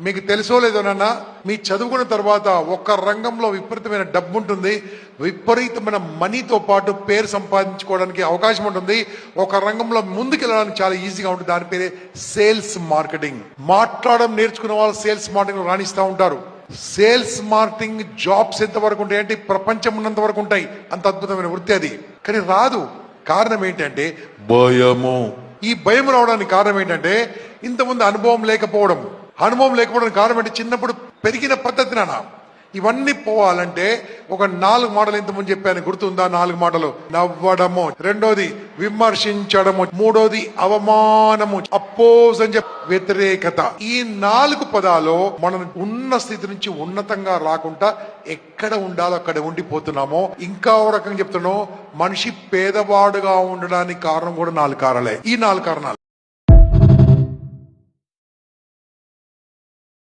మీకు తెలుసో లేదోనన్నా, మీ చదువుకున్న తర్వాత ఒక రంగంలో విపరీతమైన డబ్బు ఉంటుంది, విపరీతమైన మనీతో పాటు పేరు సంపాదించుకోవడానికి అవకాశం ఉంటుంది. ఒక రంగంలో ముందుకెళ్ళడానికి చాలా ఈజీగా ఉంటుంది. దాని పేరే సేల్స్ మార్కెటింగ్. మాట్లాడడం నేర్చుకున్న వాళ్ళు సేల్స్ మార్కెటింగ్ రాణిస్తూ ఉంటారు. సేల్స్ మార్కెటింగ్ జాబ్స్ ఎంత వరకు ఉంటాయి అంటే ప్రపంచం ఉన్నంత వరకు ఉంటాయి. అంత అద్భుతమైన వృత్తి అది. కానీ రాదు. కారణం ఏంటంటే భయము. ఈ భయం రావడానికి కారణం ఏంటంటే ఇంతకుముందు అనుభవం లేకపోవడం. అనుభవం లేకపోవడానికి కారణం అంటే చిన్నప్పుడు పెరిగిన పద్ధతి నాన్న. ఇవన్నీ పోవాలంటే ఒక 4 మాటలు ఇంతకుముందు చెప్పాను, గుర్తుందా? 4 మాటలు. నవ్వడము, రెండోది విమర్శించడము, మూడోది అవమానము, అపోజ్ అని చెప్పి వ్యతిరేకత. ఈ 4 పదాలు మనం ఉన్న స్థితి నుంచి ఉన్నతంగా రాకుండా ఎక్కడ ఉండాలో అక్కడ ఉండిపోతున్నామో. ఇంకా ఓ రకంగా చెప్తున్నాం, మనిషి పేదవాడుగా ఉండడానికి కారణం కూడా 4 కారణాలే. ఈ 4 కారణాలు